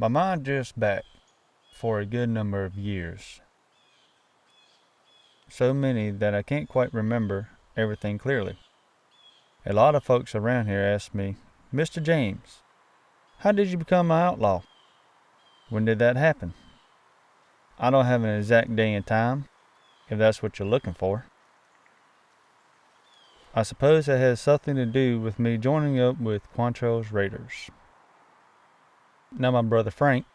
My mind drifts back for a good number of years. So many that I can't quite remember everything clearly. A lot of folks around here ask me, Mr. James, how did you become an outlaw? When did that happen? I don't have an exact day and time, if that's what you're looking for. I suppose it has something to do with me joining up with Quantrill's Raiders. Now my brother Frank,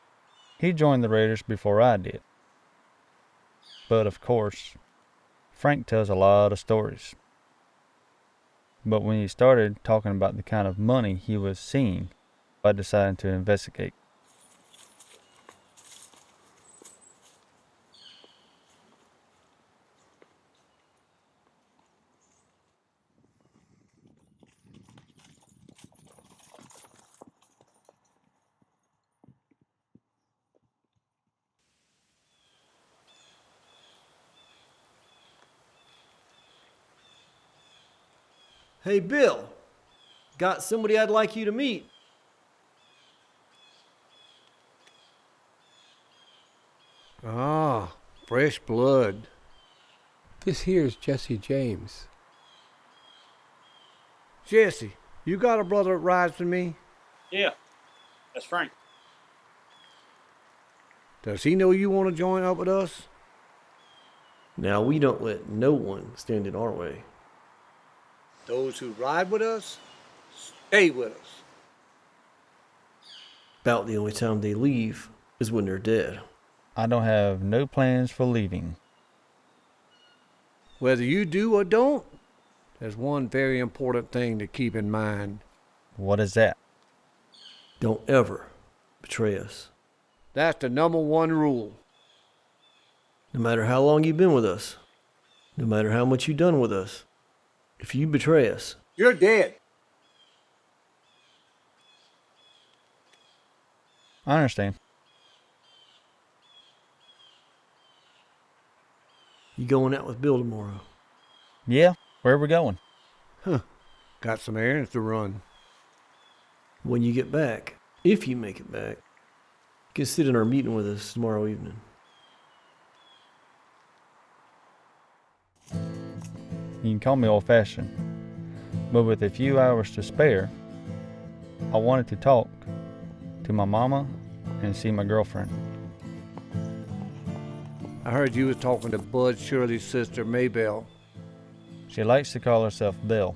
he joined the Raiders before I did. But of course, Frank tells a lot of stories. But when he started talking about the kind of money he was seeing, I decided to investigate. Hey, Bill. Got somebody I'd like you to meet. Ah, fresh blood. This here's Jesse James. Jesse, you got a brother that rides with me? Yeah, that's Frank. Does he know you want to join up with us? Now, we don't let no one stand in our way. Those who ride with us, stay with us. About the only time they leave is when they're dead. I don't have no plans for leaving. Whether you do or don't, there's one very important thing to keep in mind. What is that? Don't ever betray us. That's the number one rule. No matter how long you've been with us, no matter how much you've done with us, if you betray us, You're dead. I understand. you going out with Bill tomorrow. Yeah, where are we going? Got some errands to run. When you get back, if you make it back, you can sit in our meeting with us tomorrow evening. You can call me old-fashioned, but with a few hours to spare, I wanted to talk to my mama and see my girlfriend. I heard you was talking to Bud Shirley's sister, Maybelle. She likes to call herself Bill.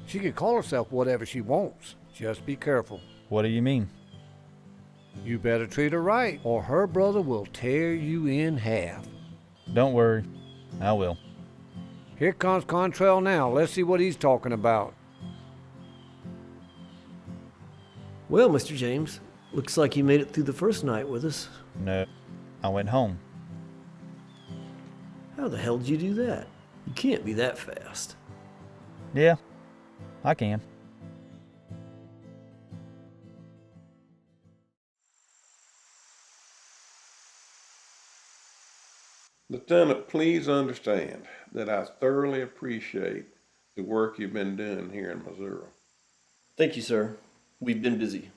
She can call herself whatever she wants. Just be careful. What do you mean? You better treat her right, or her brother will tear you in half. Don't worry, I will. Here comes Quantrill now. Let's see what he's talking about. Well, Mr. James, looks like you made it through the first night with us. No, I went home. How the hell did you do that? You can't be that fast. Yeah, I can. Lieutenant, please understand that I thoroughly appreciate the work you've been doing here in Missouri. Thank you, sir. We've been busy.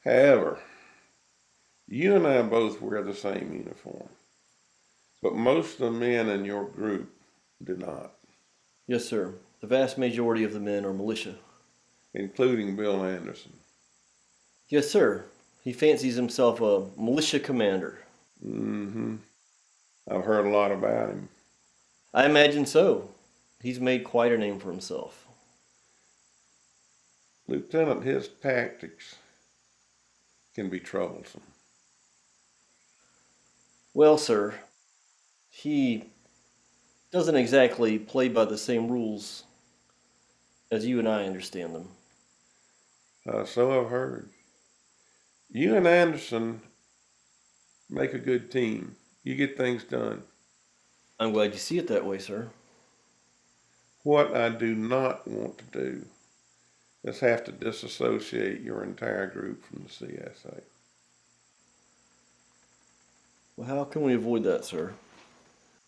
However, you and I both wear the same uniform, but most of the men in your group do not, Yes, sir. The vast majority of the men are militia. including Bill Anderson. Yes, sir. He fancies himself a militia commander. Mm-hmm. I've heard a lot about him. I imagine so. He's made quite a name for himself. Lieutenant, his tactics can be troublesome. Well, sir, he doesn't exactly play by the same rules as you and I understand them. So I've heard. You and Anderson make a good team. You get things done. I'm glad you see it that way, sir. What I do not want to do is have to disassociate your entire group from the CSA. Well, how can we avoid that, sir?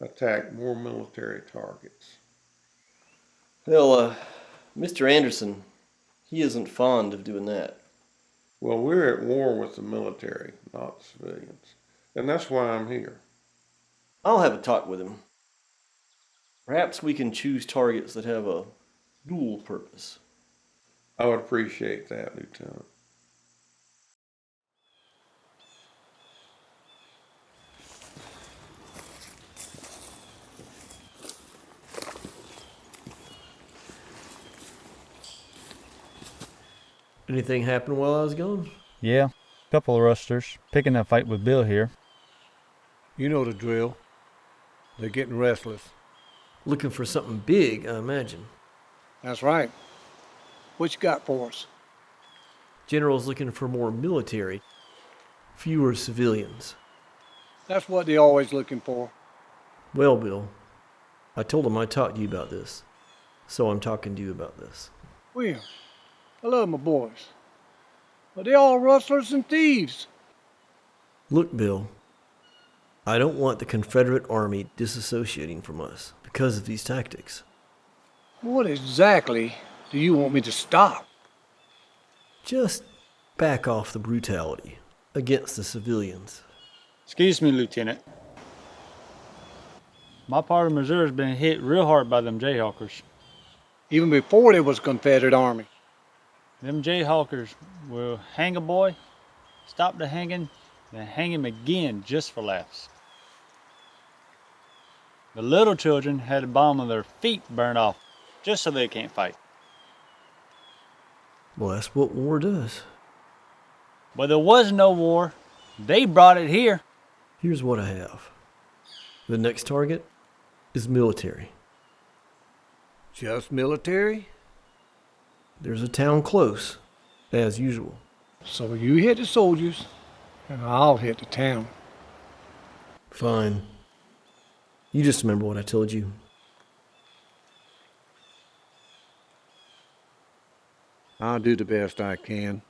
Attack more military targets. Well, Mr. Anderson, he isn't fond of doing that. Well, we're at war with the military, not the civilians. And that's why I'm here. I'll have a talk with him. Perhaps we can choose targets that have a dual purpose. I would appreciate that, Lieutenant. Anything happen while I was gone? Yeah, couple of rustlers picking a fight with Bill here. You know the drill. They're getting restless. Looking for something big, I imagine. That's right. What you got for us? General's looking for more military, fewer civilians. That's what they're always looking for. Well, Bill, I told him I'd talk to you about this, so I'm talking to you about this. Well, I love my boys, but they're all rustlers and thieves. Look, Bill, I don't want the Confederate Army disassociating from us because of these tactics. What exactly do you want me to stop? Just back off the brutality against the civilians. Excuse me, Lieutenant. My part of Missouri's been hit real hard by them Jayhawkers. Even before there was a Confederate Army. Them Jayhawkers will hang a boy, stop the hanging, then hang him again just for laughs. The little children had the bottom of their feet burned off just so they can't fight. Well, that's what war does. But there was no war. They brought it here. Here's what I have. The next target is military. Just military? There's a town close, as usual. So you hit the soldiers, and I'll hit the town. Fine. You just remember what I told you. I'll do the best I can.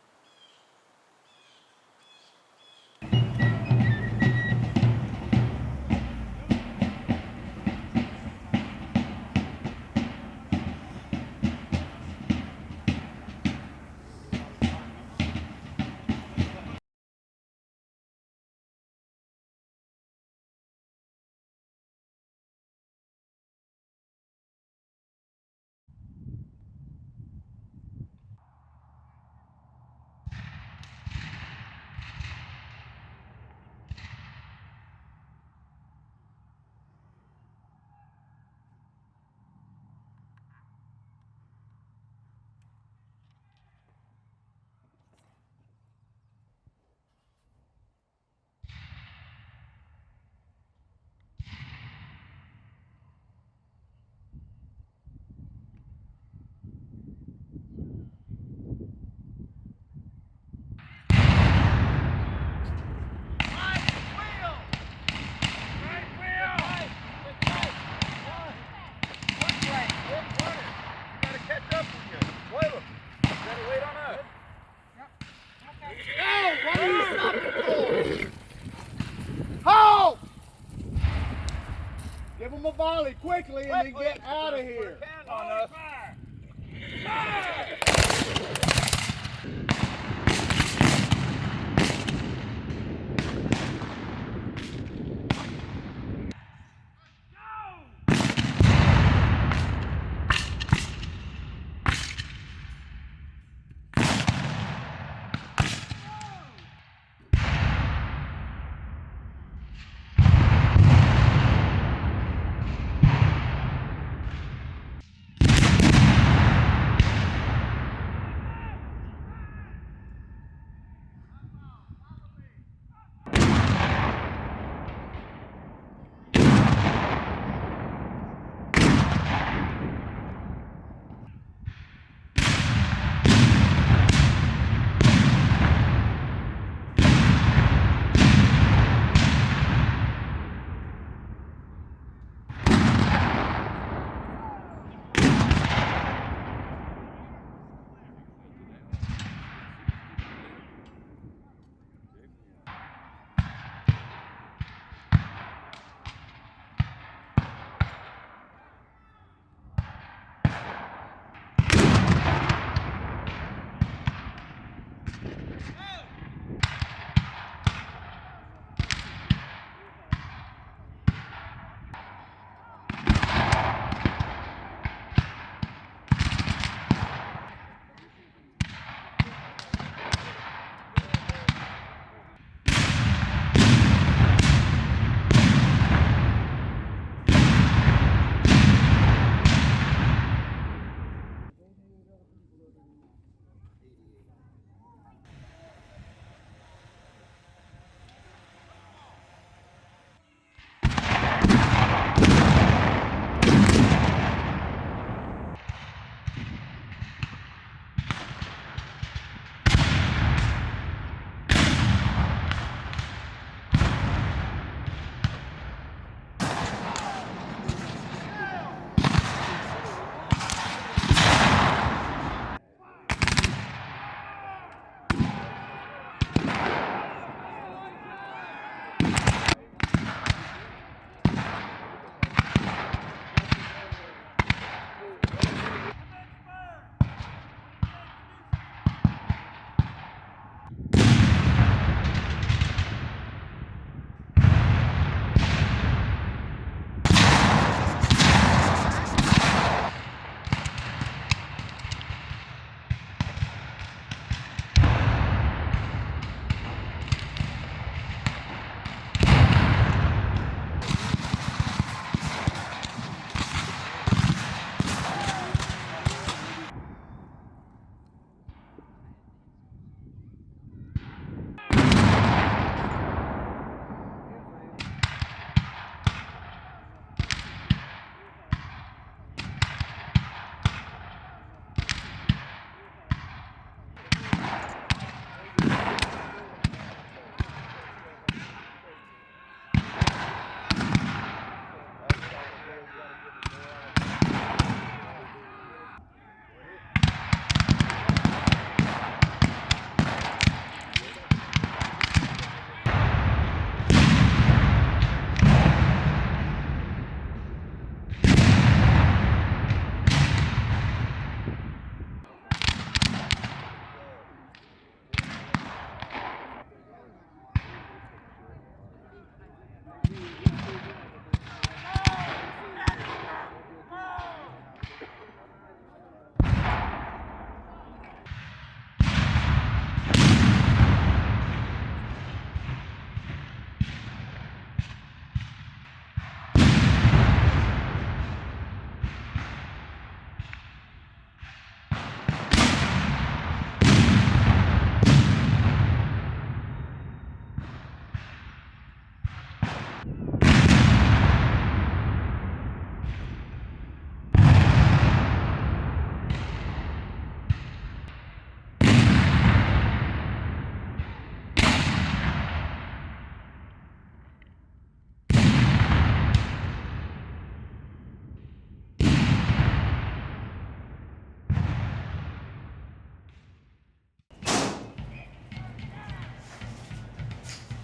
Give them a volley quickly and then get out of here.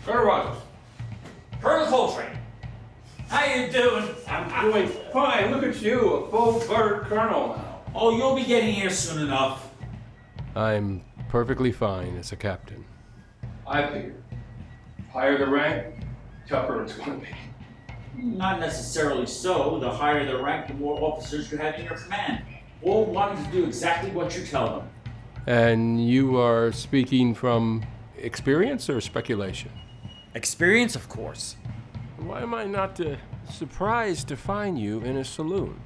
Colonel Rogers, Colonel Coltrane, how you you doing? I'm doing fine. Look at you, a full bird colonel now. Oh, you'll be getting here soon enough. I'm perfectly fine as a captain. I figure. Higher the rank, tougher it's going to be. Not necessarily so. The higher the rank, the more officers you have in your command, all wanting to do exactly what you tell them. And you are speaking from experience or speculation? Experience, of course. Why am I not surprised to find you in a saloon?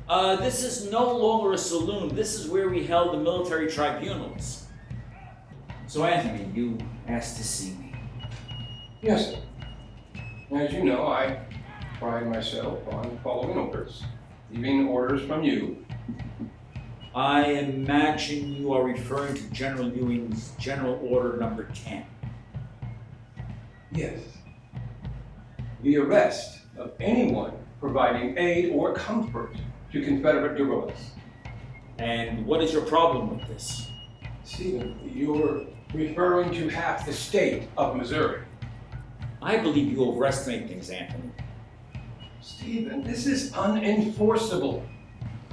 This is no longer a saloon. This is where we held the military tribunals. So, Anthony, you asked to see me. Yes, sir. As you know, I pride myself on following orders, leaving orders from you. I imagine you are referring to General Ewing's General Order Number 10. Yes. The arrest of anyone providing aid or comfort to Confederate guerrillas. And what is your problem with this? Stephen, you're referring to half the state of Missouri. I believe you overestimate things, Anthony. Stephen, this is unenforceable.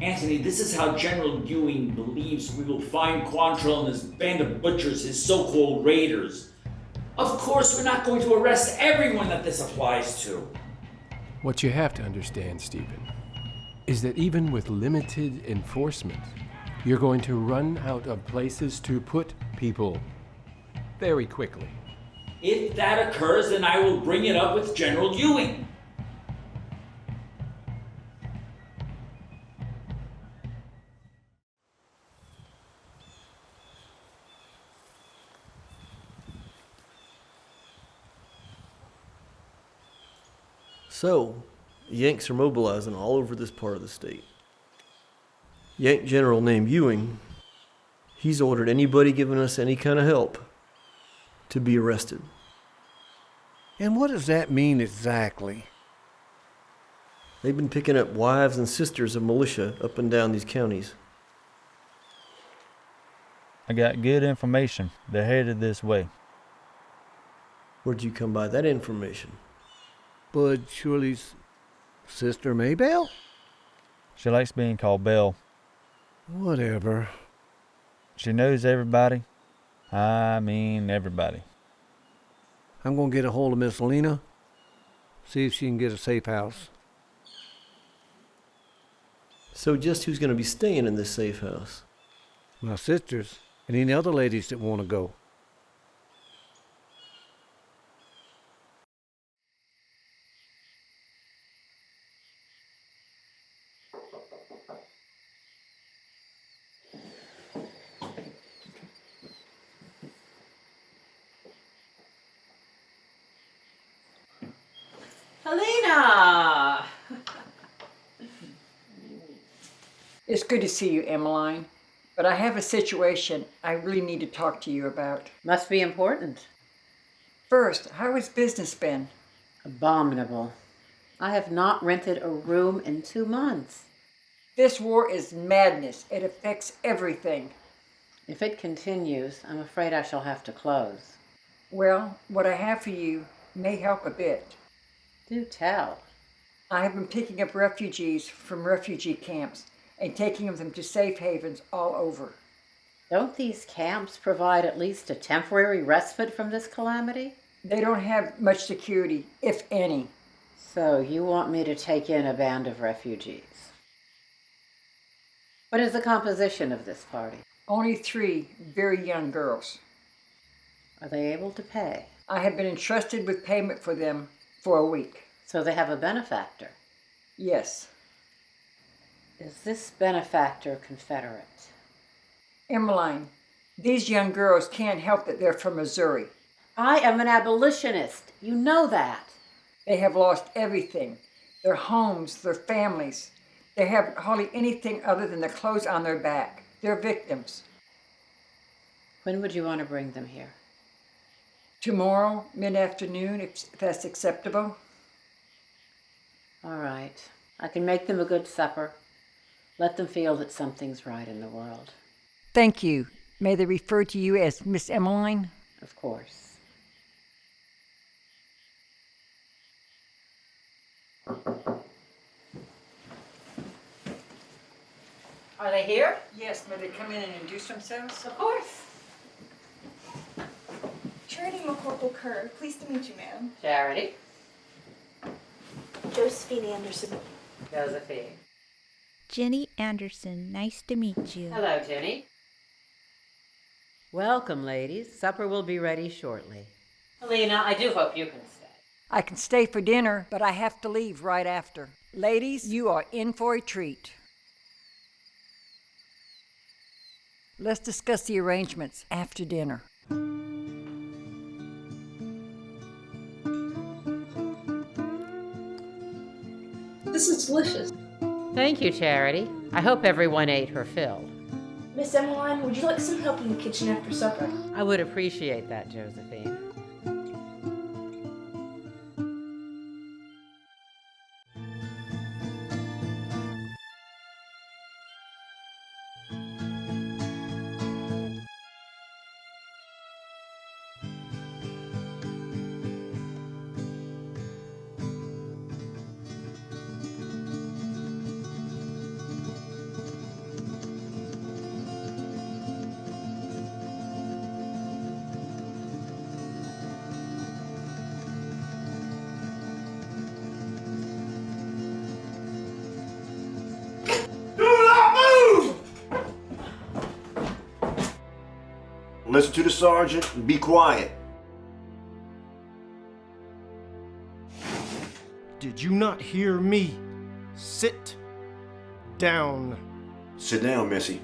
Anthony, this is how General Ewing believes we will find Quantrill and his band of butchers, his so-called raiders. Of course, we're not going to arrest everyone that this applies to. What you have to understand, Stephen, is that even with limited enforcement, you're going to run out of places to put people very quickly. If that occurs, then I will bring it up with General Ewing. So, Yanks are mobilizing all over this part of the state. Yank general named Ewing, he's ordered anybody giving us any kind of help to be arrested. And what does that mean exactly? They've been picking up wives and sisters of militia up and down these counties. I got good information. They're headed this way. Where'd you come by that information? Bud Shirley's sister Maybelle? She likes being called Belle. Whatever. She knows everybody. I mean everybody. I'm gonna get a hold of Miss Lena, see if she can get a safe house. So just who's going to be staying in this safe house? My sisters and any other ladies that want to go. Helena! It's good to see you, Emmeline. But I have a situation I really need to talk to you about. Must be important. First, how has business been? Abominable. I have not rented a room in 2 months. This war is madness. It affects everything. If it continues, I'm afraid I shall have to close. Well, what I have for you may help a bit. Do tell. I have been picking up refugees from refugee camps and taking them to safe havens all over. Don't these camps provide at least a temporary respite from this calamity? They don't have much security, if any. So you want me to take in a band of refugees? What is the composition of this party? Only 3 very young girls. Are they able to pay? I have been entrusted with payment for them for a week. So they have a benefactor? Yes. Is this benefactor Confederate? Emmeline, these young girls can't help that they're from Missouri. I am an abolitionist. You know that. They have lost everything. Their homes, their families. They have hardly anything other than the clothes on their back. They're victims. When would you want to bring them here? Tomorrow, mid-afternoon, if that's acceptable. All right. I can make them a good supper. Let them feel that something's right in the world. Thank you. May they refer to you as Miss Emmeline? Of course. Are they here? Yes, may they come in and introduce themselves? Of course. Charity McCorkle Kerr. Pleased to meet you, ma'am. Charity. Josephine Anderson. Josephine. Jenny Anderson, nice to meet you. Hello, Jenny. Welcome, ladies. Supper will be ready shortly. Helena, I do hope you can stay. I can stay for dinner, but I have to leave right after. Ladies, you are in for a treat. Let's discuss the arrangements after dinner. This is delicious. Thank you, Charity. I hope everyone ate her fill. Miss Emmeline, would you like some help in the kitchen after supper? I would appreciate that, Josephine. Listen to the sergeant and be quiet. Did you not hear me? Sit down. Sit down, Missy.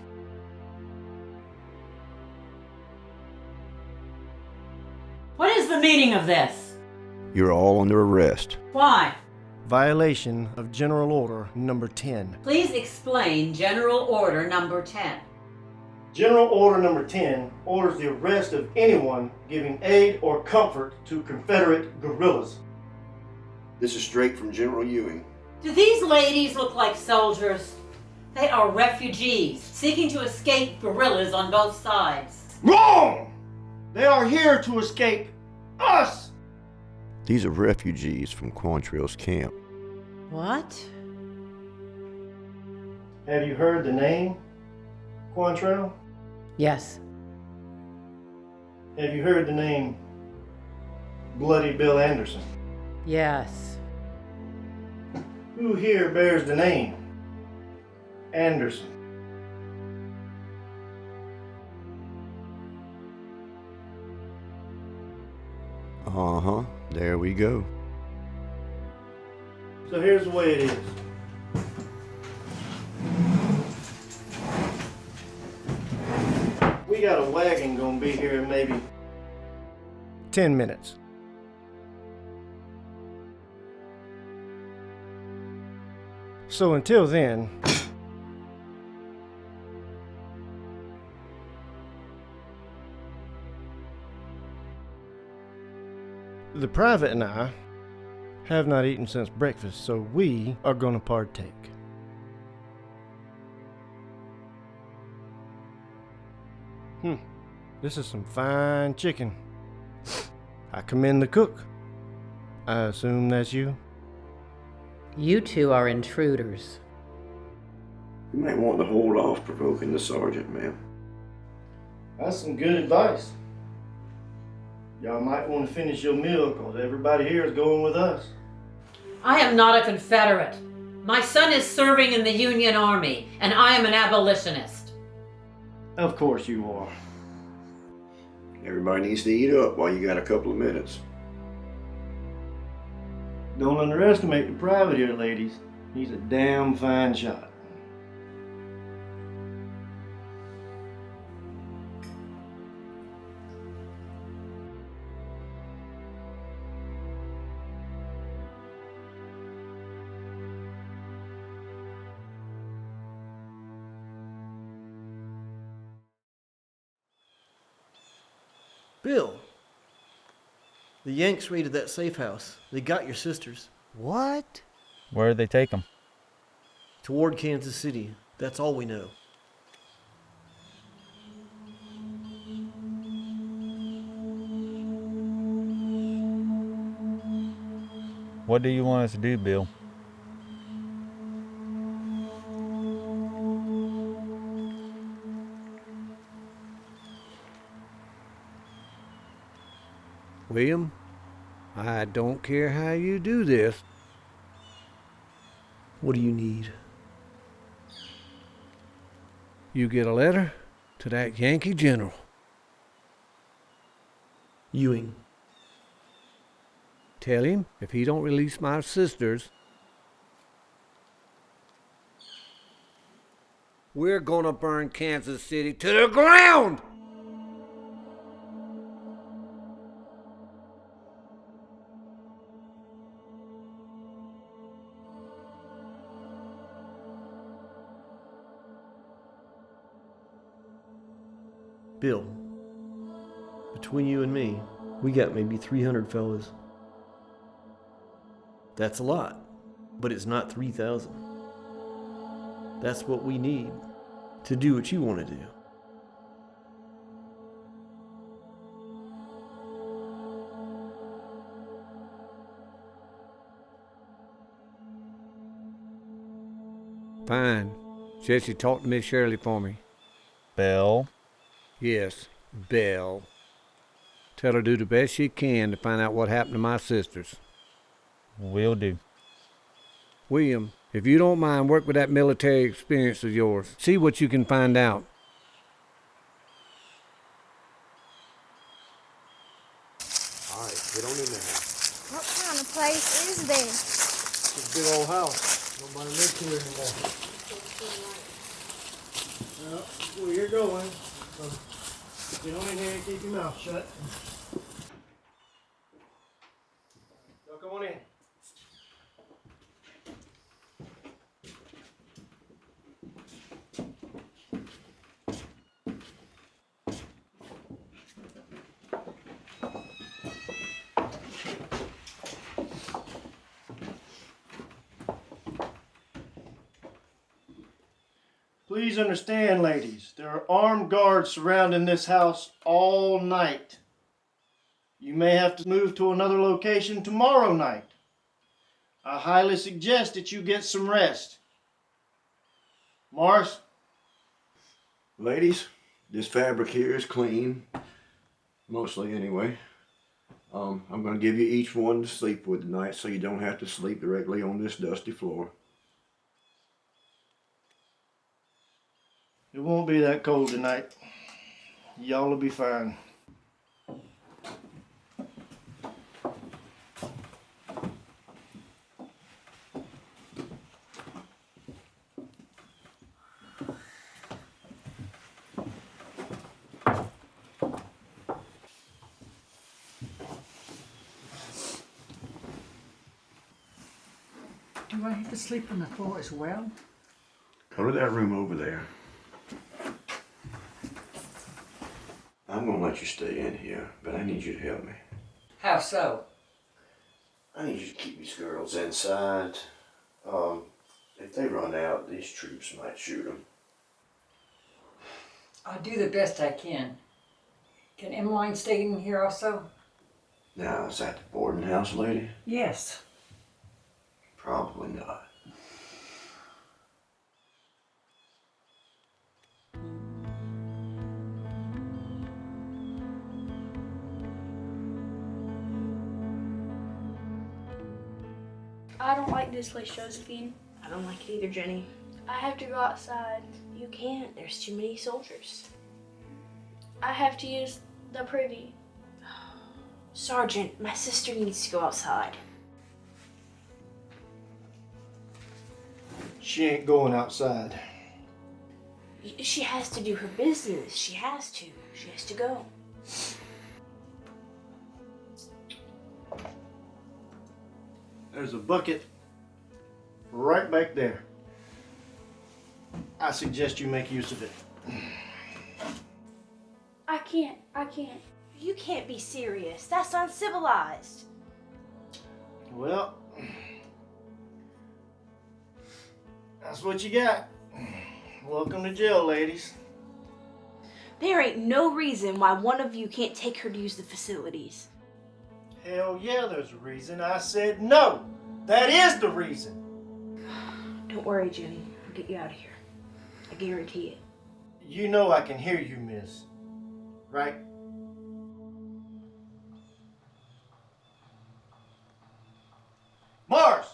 What is the meaning of this? You're all under arrest. Why? Violation of General Order Number 10. Please explain General Order Number 10. General Order Number 10 orders the arrest of anyone giving aid or comfort to Confederate guerrillas. This is straight from General Ewing. Do these ladies look like soldiers? They are refugees seeking to escape guerrillas on both sides. Wrong! They are here to escape us! These are refugees from Quantrill's camp. What? Have you heard the name Quantrill? Yes. Have you heard the name Bloody Bill Anderson? Yes. Who here bears the name Anderson? Uh-huh. There we go. So here's the way it is. We got a wagon gonna be here in maybe 10 minutes. So until then, the private and I have not eaten since breakfast, so we are gonna partake. This is some fine chicken. I commend the cook. I assume that's you? You two are intruders. You might want to hold off provoking the sergeant, ma'am. That's some good advice. Y'all might want to finish your meal, because everybody here is going with us. I am not a Confederate. My son is serving in the Union Army, and I am an abolitionist. Of course you are. Everybody needs to eat up while you got a couple of minutes. Don't underestimate the private here, ladies. He's a damn fine shot. Bill, the Yanks raided that safe house. They got your sisters. What? Where'd they take them? Toward Kansas City. That's all we know. What do you want us to do, Bill? William, I don't care how you do this. What do you need? You get a letter to that Yankee general. Ewing. Tell him if he don't release my sisters, we're gonna burn Kansas City to the ground! Bill, between you and me, we got maybe 300 fellas. That's a lot, but it's not 3,000. That's what we need to do what you want to do. Fine. Jesse, talk to Miss Shirley for me. Belle. Yes, Belle. Tell her to do the best she can to find out what happened to my sisters. Will do. William, if you don't mind, work with that military experience of yours. See what you can find out. All right, get on in there. What kind of place is this? It's a big old house. Nobody lives here anymore. Well, where you're going, so get on in here and keep your mouth shut. So come on in. Please understand, ladies, there are armed guards surrounding this house all night. You may have to move to another location tomorrow night. I highly suggest that you get some rest. Morris? Ladies, this fabric here is clean. Mostly anyway. I'm going to give you each one to sleep with tonight so you don't have to sleep directly on this dusty floor. It won't be that cold tonight. Y'all will be fine. Do I have to sleep on the floor as well? Go to that room over there. I'm going to let you stay in here, but I need you to help me. How so? I need you to keep these girls inside. If they run out, these troops might shoot them. I'll do the best I can. Can Emmeline stay in here also? Now, is that the boarding house lady? Yes. Probably not. I don't like this place, Josephine. I don't like it either, Jenny. I have to go outside. You can't. There's too many soldiers. I have to use the privy. Sergeant, my sister needs to go outside. She ain't going outside. She has to do her business. She has to. She has to go. There's a bucket right back there. I suggest you make use of it. I can't. You can't be serious. That's uncivilized. Well, that's what you got. Welcome to jail, ladies. There ain't no reason why one of you can't take her to use the facilities. Hell yeah, there's a reason. I said no. That is the reason. Don't worry, Jenny. I'll get you out of here. I guarantee it. You know I can hear you, miss. Right? Mars!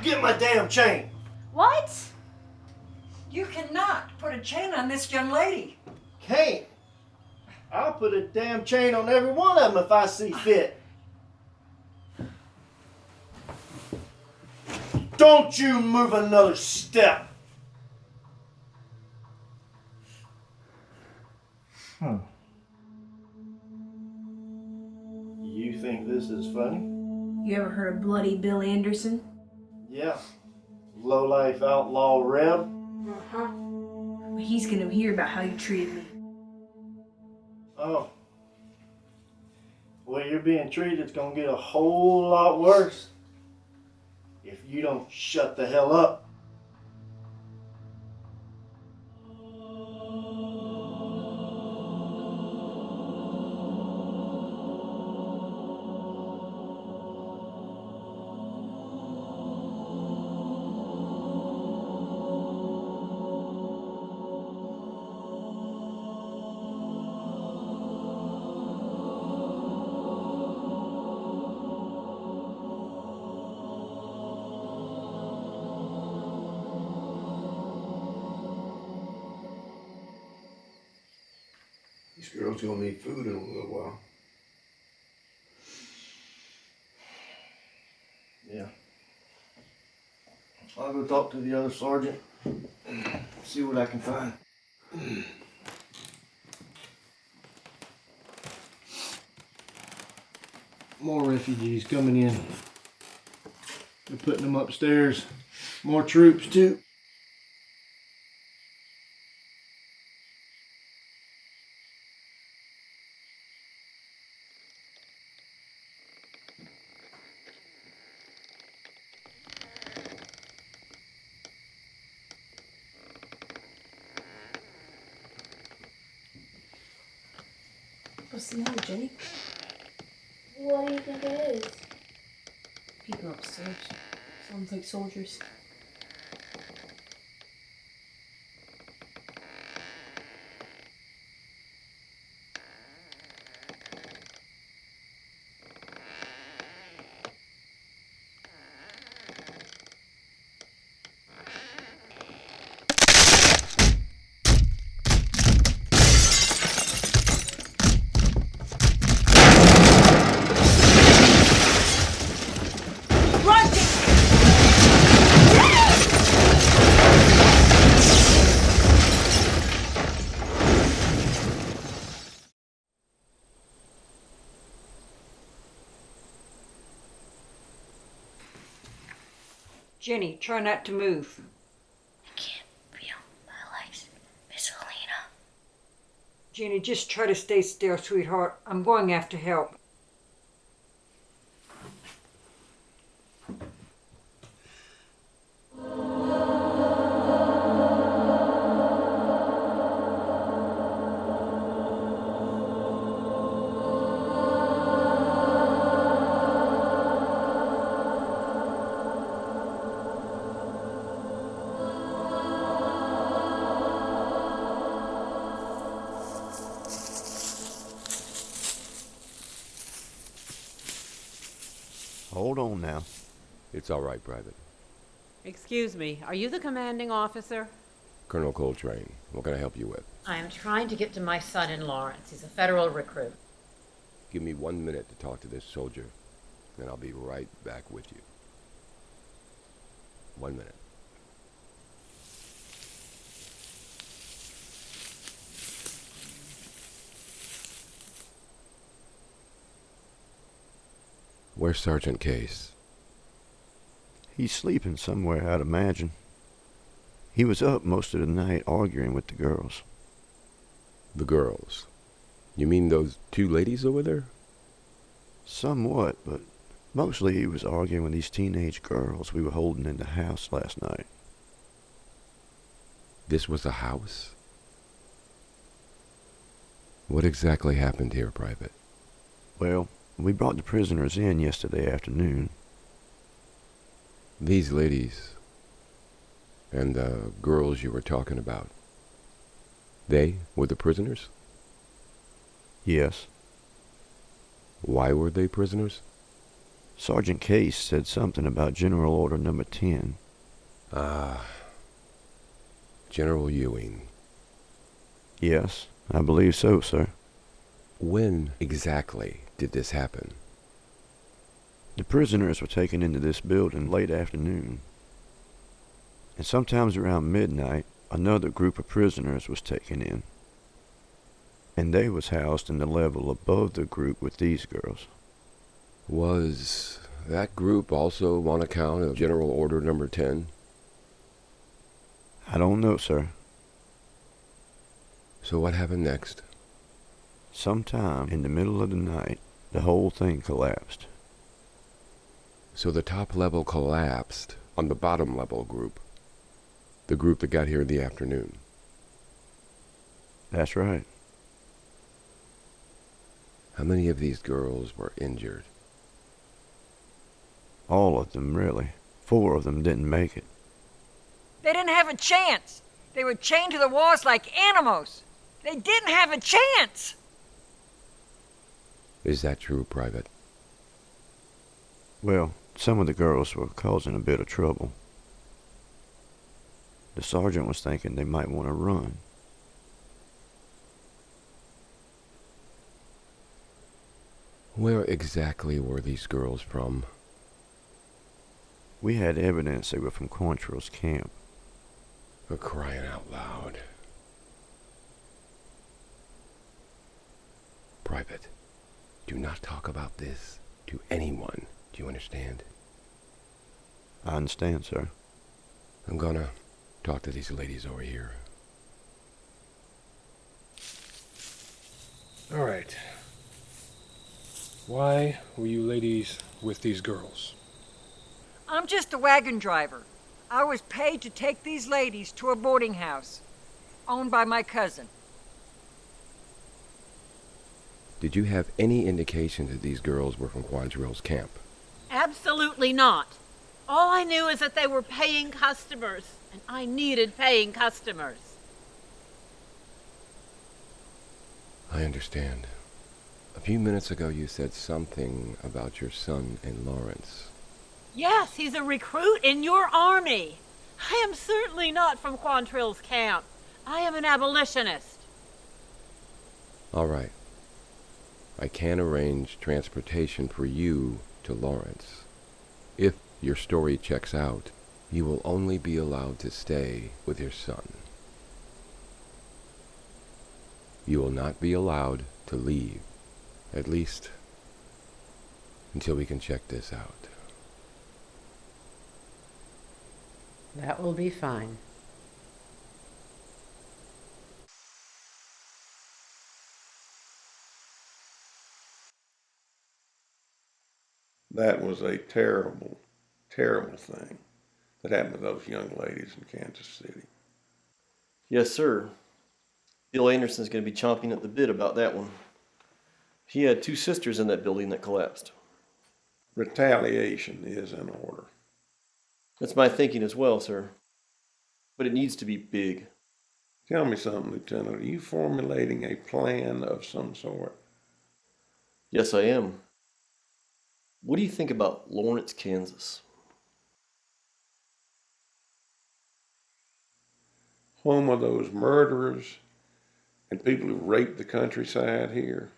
Get my damn chain! What? You cannot put a chain on this young lady. Can't. I'll put a damn chain on every one of them if I see fit. Don't you move another step. You think this is funny? You ever heard of Bloody Bill Anderson? Yeah. Lowlife outlaw reb. Uh-huh. Well, he's gonna hear about how you treated me. Oh. Well, you're being treated gonna get a whole lot worse if you don't shut the hell up. This girl's gonna need food in a little while. Yeah. I'll go talk to the other sergeant, see what I can find. More refugees coming in. They're putting them upstairs. More troops too. What's the matter, Jenny? What do you think it is? People upstairs. Sounds like soldiers. Jenny, try not to move. I can't feel my legs, Miss Helena. Jenny, just try to stay still, sweetheart. I'm going after help. Hold on now. It's all right, Private. Excuse me, are you the commanding officer? Colonel Coltrane, what can I help you with? I am trying to get to my son in Lawrence. He's a federal recruit. Give me 1 minute to talk to this soldier, and I'll be right back with you. 1 minute. Where's Sergeant Case? He's sleeping somewhere, I'd imagine. He was up most of the night arguing with the girls. The girls? You mean those two ladies over there? Somewhat, but mostly he was arguing with these teenage girls we were holding in the house last night. This was a house? What exactly happened here, Private? Well, we brought the prisoners in yesterday afternoon. These ladies and the girls you were talking about, they were the prisoners? Yes. Why were they prisoners? Sergeant Case said something about General Order Number 10. General Ewing. Yes, I believe so, sir. When exactly did this happen? The prisoners were taken into this building late afternoon. And sometimes around midnight, another group of prisoners was taken in. And they was housed in the level above the group with these girls. Was that group also on account of General Order Number 10? I don't know, sir. So what happened next? Sometime in the middle of the night, the whole thing collapsed. So the top level collapsed on the bottom level group. The group that got here in the afternoon. That's right. How many of these girls were injured? All of them, really. 4 of them didn't make it. They didn't have a chance. They were chained to the walls like animals. They didn't have a chance. Is that true, Private? Well, some of the girls were causing a bit of trouble. The sergeant was thinking they might want to run. Where exactly were these girls from? We had evidence they were from Quantrill's camp. For crying out loud. Private, do not talk about this to anyone. Do you understand? I understand, sir. I'm gonna talk to these ladies over here. All right. Why were you ladies with these girls? I'm just a wagon driver. I was paid to take these ladies to a boarding house owned by my cousin. Did you have any indication that these girls were from Quantrill's camp? Absolutely not. All I knew is that they were paying customers, and I needed paying customers. I understand. A few minutes ago you said something about your son and Lawrence. Yes, he's a recruit in your army. I am certainly not from Quantrill's camp. I am an abolitionist. All right. I can arrange transportation for you to Lawrence. If your story checks out, you will only be allowed to stay with your son. You will not be allowed to leave, at least until we can check this out. That will be fine. That was a terrible, terrible thing that happened to those young ladies in Kansas City. Yes, sir. Bill Anderson's going to be chomping at the bit about that one. He had 2 sisters in that building that collapsed. Retaliation is in order. That's my thinking as well, sir. But it needs to be big. Tell me something, Lieutenant. Are you formulating a plan of some sort? Yes, I am. What do you think about Lawrence, Kansas? Home of those murderers and people who raped the countryside here.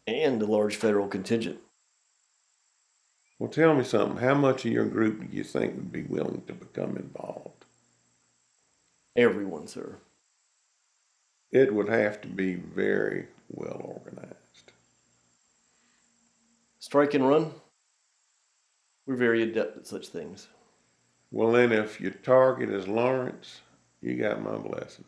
And a large federal contingent. Well, tell me something. How much of your group do you think would be willing to become involved? Everyone, sir. It would have to be very well organized. Strike and run? We're very adept at such things. Well, then, if your target is Lawrence, you got my blessing.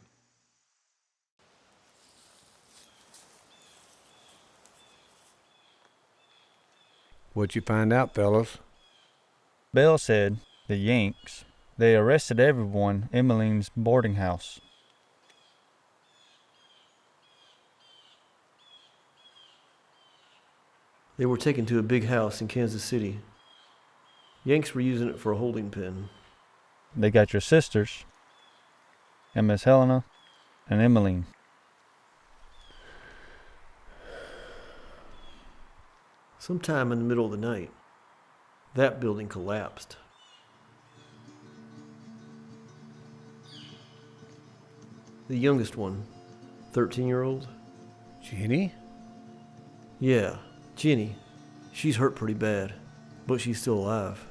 What'd you find out, fellas? Bell said the Yanks, they arrested everyone in Emmeline's boarding house. They were taken to a big house in Kansas City. Yanks were using it for a holding pen. They got your sisters, and Miss Helena and Emmeline. Sometime in the middle of the night, that building collapsed. The youngest one, 13-year-old. Jenny? Yeah, Jenny. She's hurt pretty bad, but she's still alive.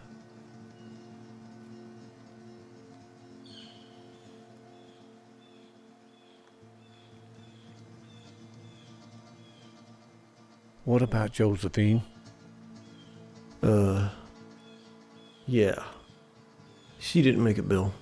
What about Josephine? Yeah. She didn't make it, Bill.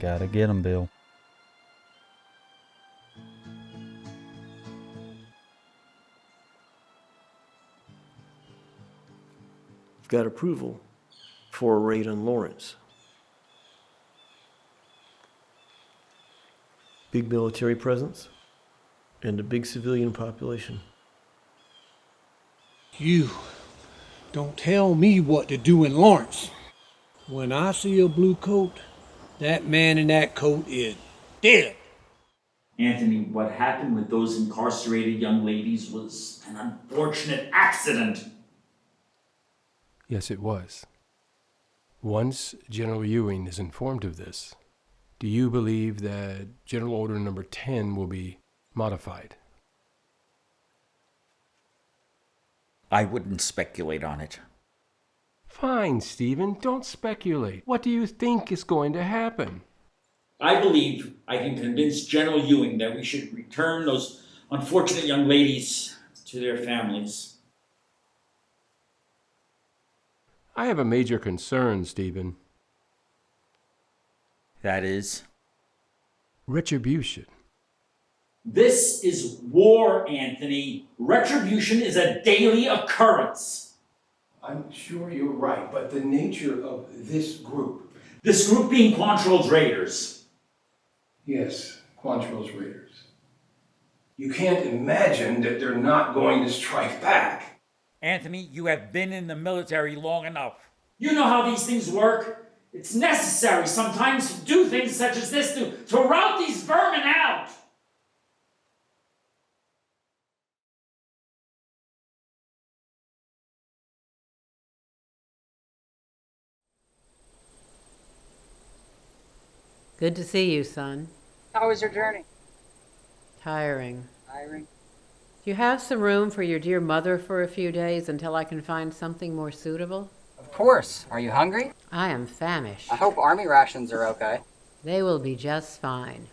Gotta get 'em, Bill. I've got approval for a raid on Lawrence. Big military presence and a big civilian population. You don't tell me what to do in Lawrence. When I see a blue coat, that man in that coat is dead. Anthony, what happened with those incarcerated young ladies was an unfortunate accident. Yes, it was. Once General Ewing is informed of this, do you believe that General Order Number 10 will be modified? I wouldn't speculate on it. Fine, Stephen, don't speculate. What do you think is going to happen? I believe I can convince General Ewing that we should return those unfortunate young ladies to their families. I have a major concern, Stephen. That is? Retribution. This is war, Anthony. Retribution is a daily occurrence. I'm sure you're right, but the nature of this group... This group being Quantrill's Raiders. Yes, Quantrill's Raiders. You can't imagine that they're not going to strike back. Anthony, you have been in the military long enough. You know how these things work. It's necessary sometimes to do things such as this to rout these vermin out. Good to see you, son. How was your journey? Tiring. Tiring? Do you have some room for your dear mother for a few days until I can find something more suitable? Of course. Are you hungry? I am famished. I hope army rations are okay. They will be just fine.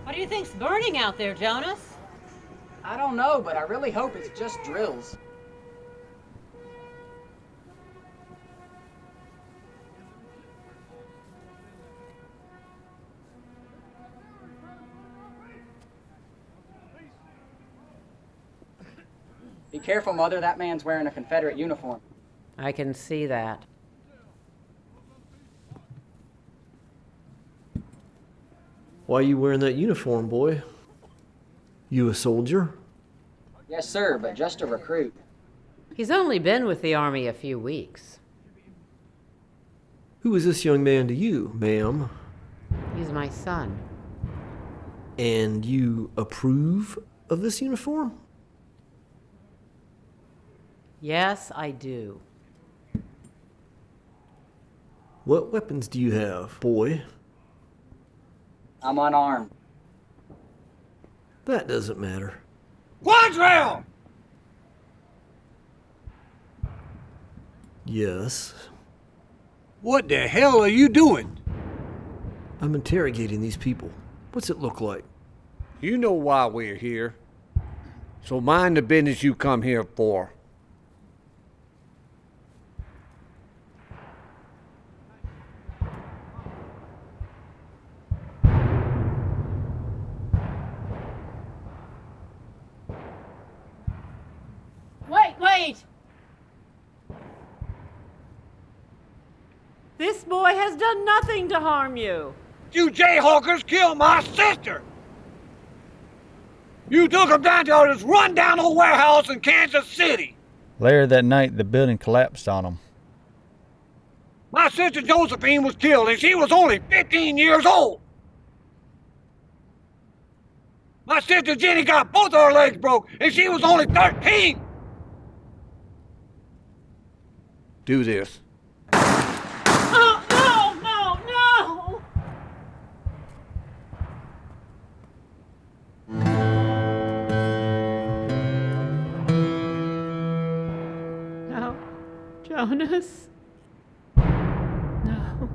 What do you think's burning out there, Jonas? I don't know, but I really hope it's just drills. Be careful, Mother. That man's wearing a Confederate uniform. I can see that. Why are you wearing that uniform, boy? You a soldier? Yes, sir, but just a recruit. He's only been with the Army a few weeks. Who is this young man to you, ma'am? He's my son. And you approve of this uniform? Yes, I do. What weapons do you have, boy? I'm unarmed. That doesn't matter. Quantrill! Yes. What the hell are you doing? I'm interrogating these people. What's it look like? You know why we're here. So mind the business you come here for. Wait! This boy has done nothing to harm you. You jayhawkers killed my sister! You took him down to this rundown old warehouse in Kansas City! Later that night, the building collapsed on them. My sister Josephine was killed and she was only 15 years old! My sister Jenny got both of her legs broke and she was only 13! Do this. Oh, no! No, Jonas. No.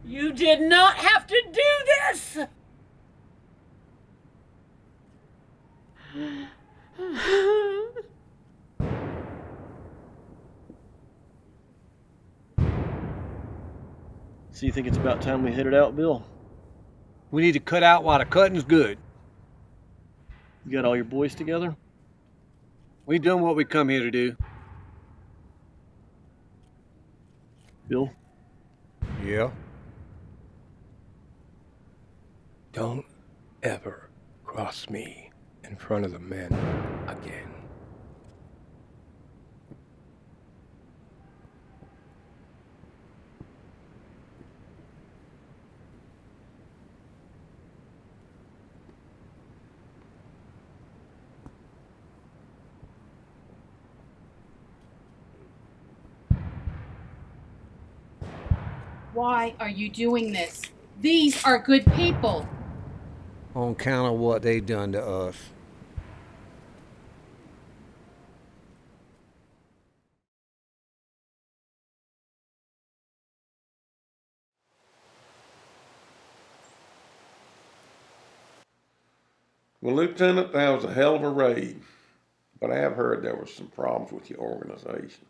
You did not have to do this! So you think it's about time we headed out, Bill? We need to cut out while the cutting's good. You got all your boys together? We done what we come here to do. Bill? Yeah? Don't ever cross me in front of the men again. Why are you doing this? These are good people. On account of what they done to us. Well, Lieutenant, that was a hell of a raid, but I have heard there was some problems with your organization.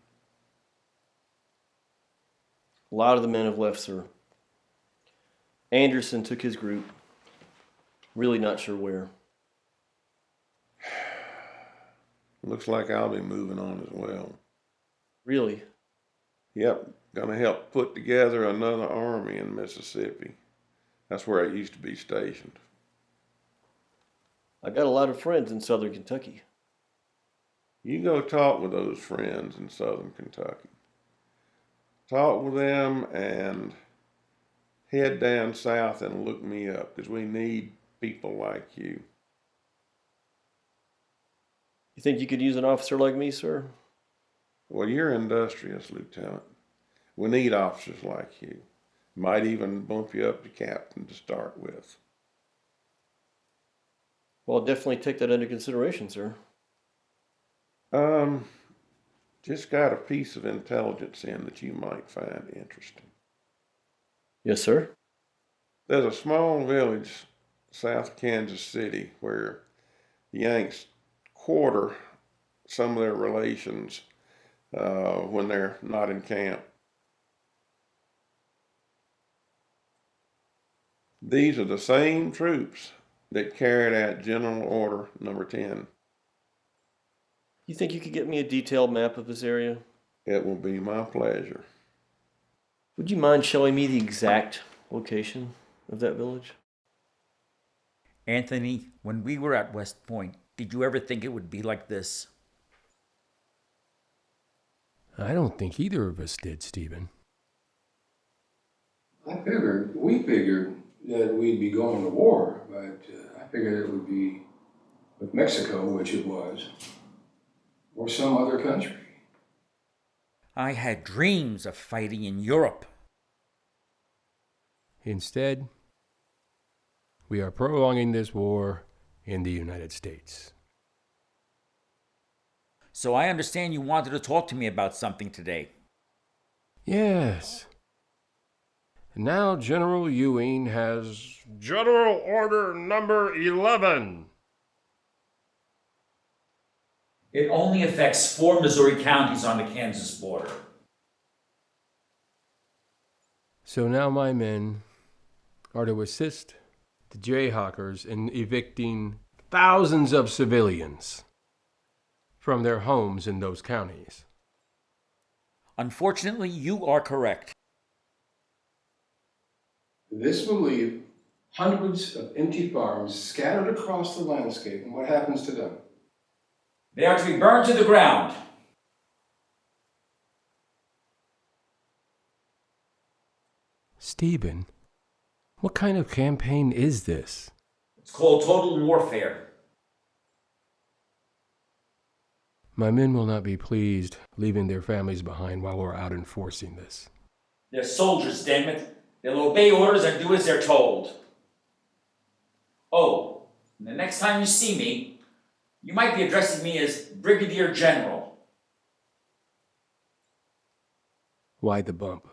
A lot of the men have left, sir. Anderson took his group. Really not sure where. Looks like I'll be moving on as well. Really? Yep, gonna help put together another army in Mississippi. That's where I used to be stationed. I got a lot of friends in southern Kentucky. You go talk with those friends in southern Kentucky. Talk with them and head down south and look me up, because we need people like you. You think you could use an officer like me, sir? Well, you're industrious, Lieutenant. We need officers like you. Might even bump you up to captain to start with. Well, I'll definitely take that into consideration, sir. Just got a piece of intelligence in that you might find interesting. Yes, sir. There's a small village south of Kansas City, where the Yanks quarter some of their relations when they're not in camp. These are the same troops that carried out General Order Number 10. You think you could get me a detailed map of this area? It will be my pleasure. Would you mind showing me the exact location of that village? Anthony, when we were at West Point, did you ever think it would be like this? I don't think either of us did, Stephen. We figured that we'd be going to war, but I figured it would be with Mexico, which it was, or some other country. I had dreams of fighting in Europe. Instead, we are prolonging this war in the United States. So I understand you wanted to talk to me about something today. Yes. And now General Ewing has General Order Number 11. It only affects 4 Missouri counties on the Kansas border. So now my men are to assist the Jayhawkers in evicting thousands of civilians from their homes in those counties. Unfortunately, you are correct. This will leave hundreds of empty farms scattered across the landscape, and what happens to them? They are to be burned to the ground. Stephen, what kind of campaign is this? It's called total warfare. My men will not be pleased leaving their families behind while we're out enforcing this. They're soldiers, damn it. They'll obey orders and do as they're told. Oh, and the next time you see me, you might be addressing me as Brigadier General. Why the bump?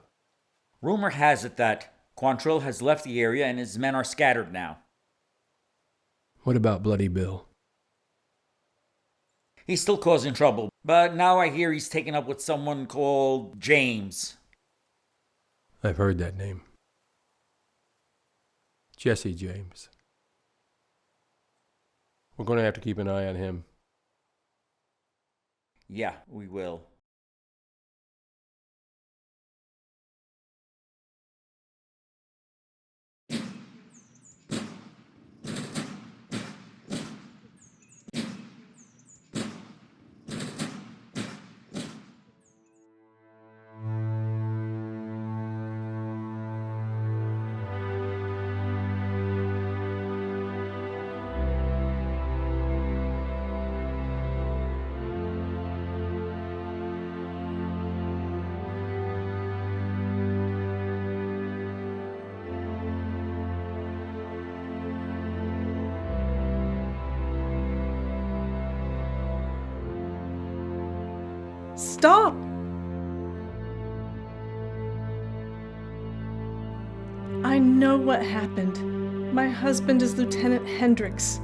Rumor has it that Quantrill has left the area and his men are scattered now. What about Bloody Bill? He's still causing trouble, but now I hear he's taken up with someone called James. I've heard that name. Jesse James. We're going to have to keep an eye on him. Yeah, we will. Stop! I know what happened. My husband is Lieutenant Hendricks.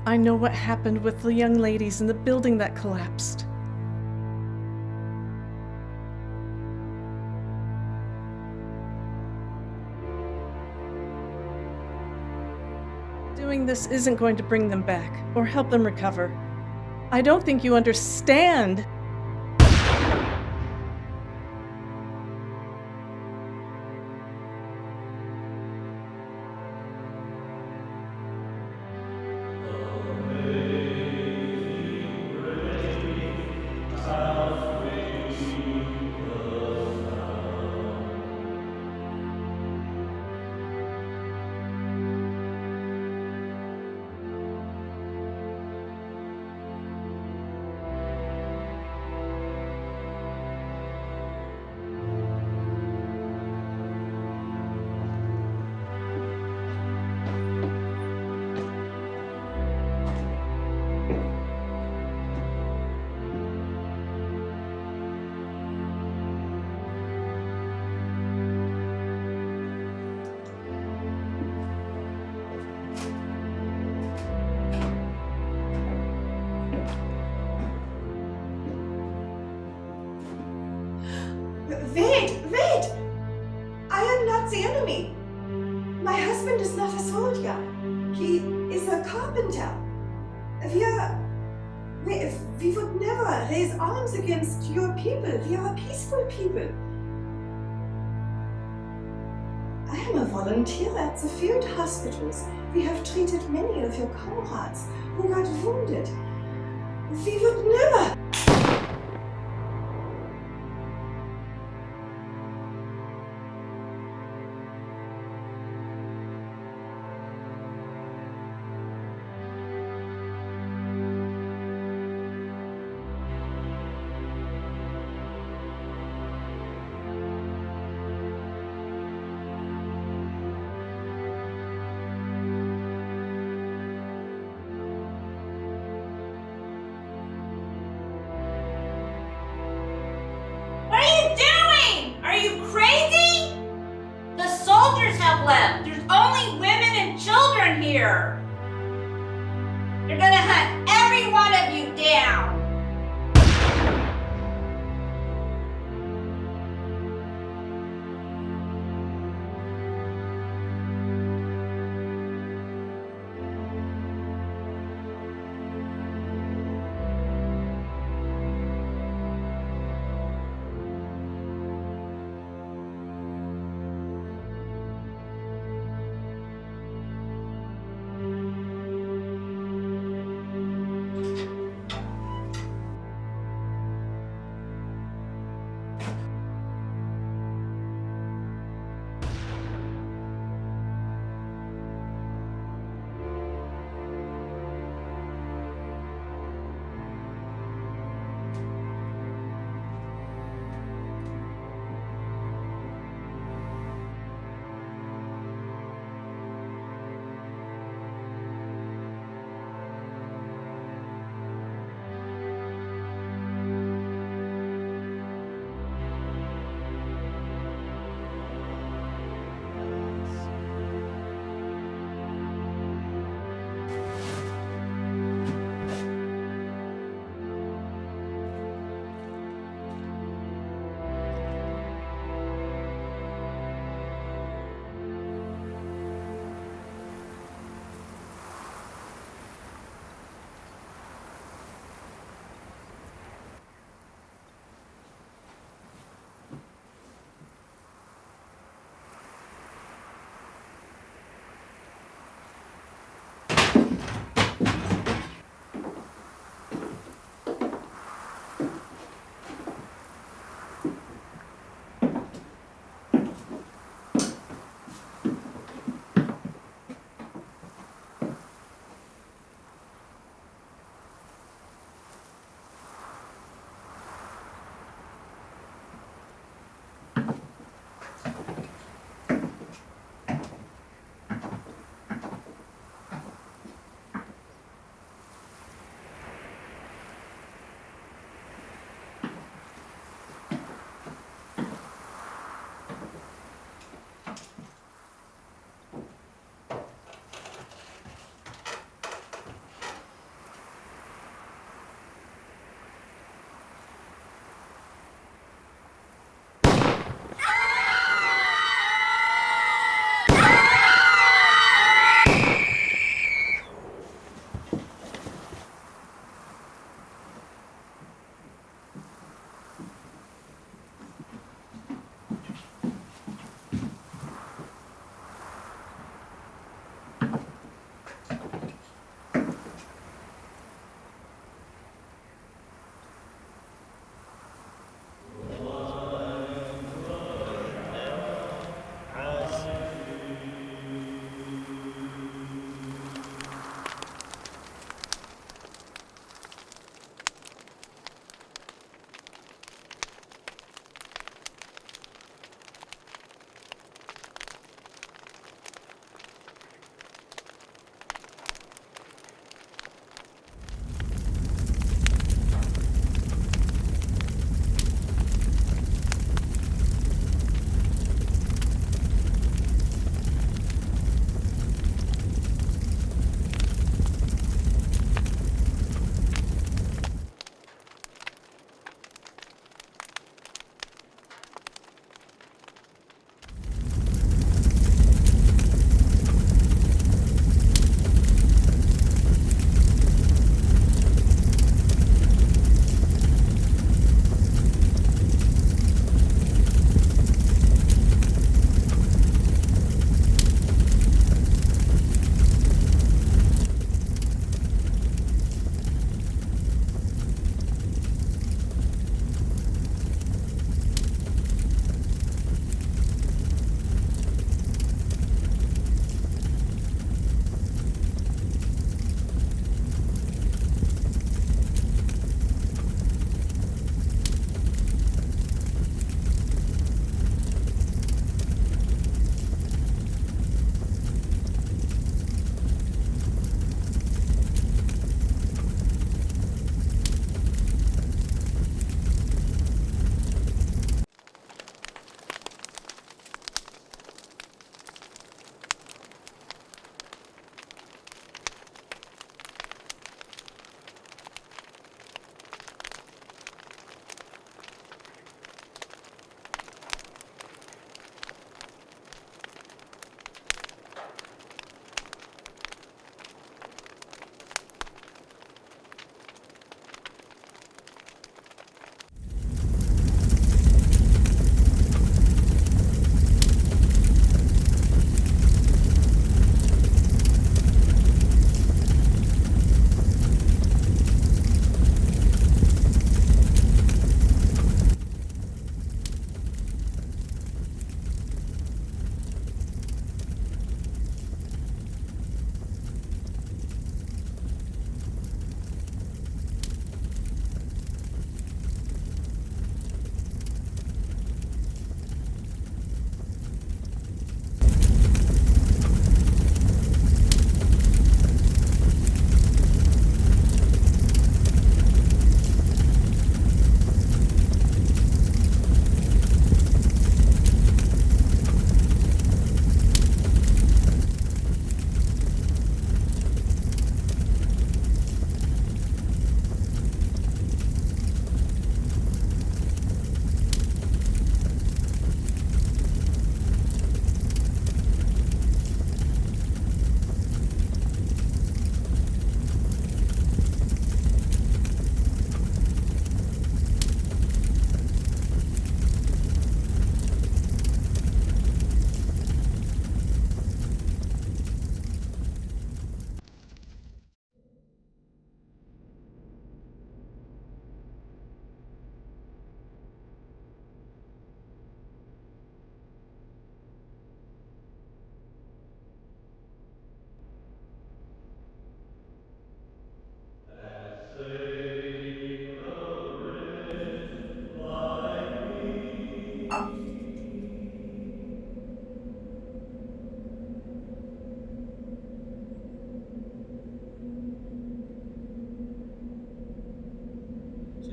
I know what happened with the young ladies in the building that collapsed. Doing this isn't going to bring them back or help them recover. I don't think you understand. enemy. My husband is not a soldier. He is a carpenter. We would never raise arms against your people. We are a peaceful people. I am a volunteer at the field hospitals. We have treated many of your comrades who got wounded. We would never. What are you doing? Are you crazy? The soldiers have left. There's only women and children here. They're gonna hunt every one of you down.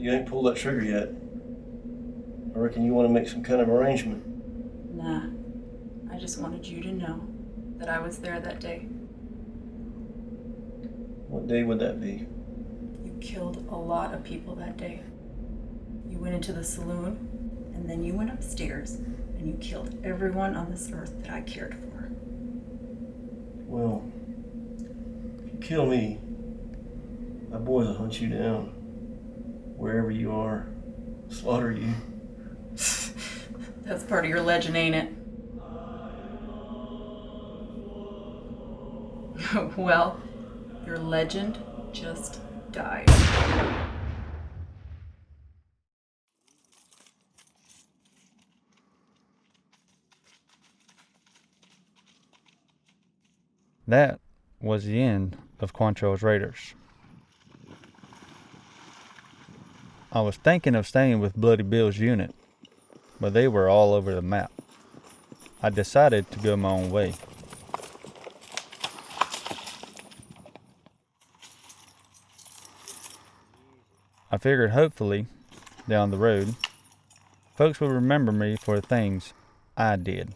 You ain't pulled that trigger yet. I reckon you want to make some kind of arrangement. Nah. I just wanted you to know that I was there that day. What day would that be? You killed a lot of people that day. You went into the saloon, and then you went upstairs, and you killed everyone on this earth that I cared for. Well, if you kill me, my boys will hunt you down. Wherever you are, slaughter you. That's part of your legend, ain't it? Well, your legend just died. That was the end of Quantrill's Raiders. I was thinking of staying with Bloody Bill's unit, but they were all over the map. I decided to go my own way. I figured hopefully, down the road, folks would remember me for the things I did.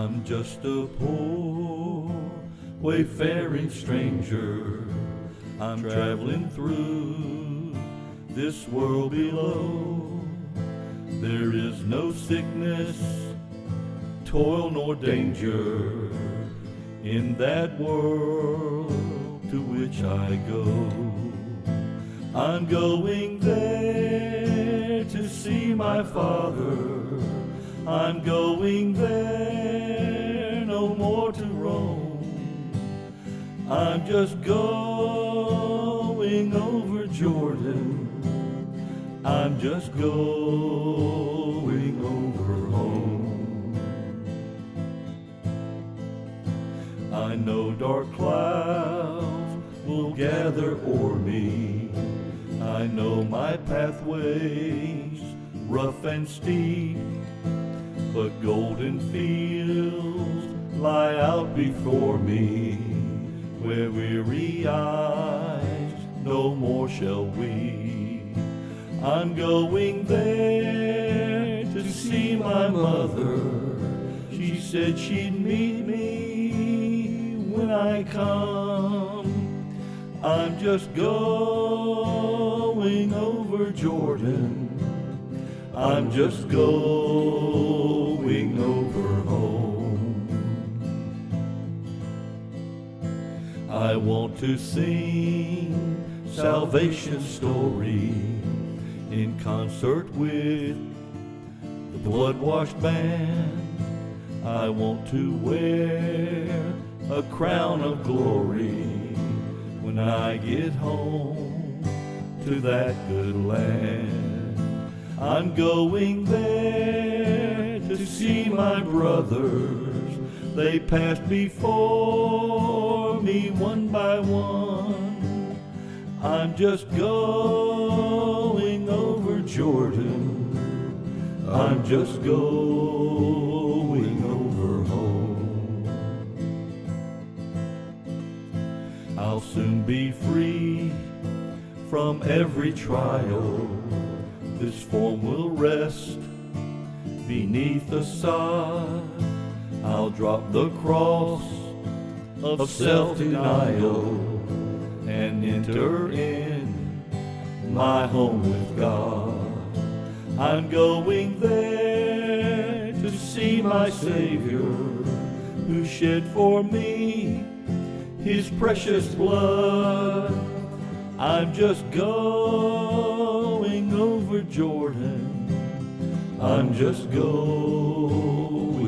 I'm just a poor, wayfaring stranger. I'm traveling through this world below. There is no sickness, toil, nor danger in that world to which I go. I'm going there to see my Father. I'm going there no more to roam. I'm just going over Jordan. I'm just going over home. I know dark clouds will gather o'er me. I know my pathways rough and steep, but golden fields lie out before me, where weary eyes no more shall weep. I'm going there to see my mother. She said she'd meet me when I come. I'm just going over Jordan. I'm just going over home. I want to sing salvation story in concert with the blood-washed band. I want to wear a crown of glory when I get home to that good land. I'm going there to see my brothers. They passed before me one by one. I'm just going over Jordan. I'm just going over home. I'll soon be free from every trial. This form will rest beneath the sod. I'll drop the cross of self-denial and enter in my home with God. I'm going there to see my Savior, who shed for me his precious blood. I'm just going over Jordan. I'm just going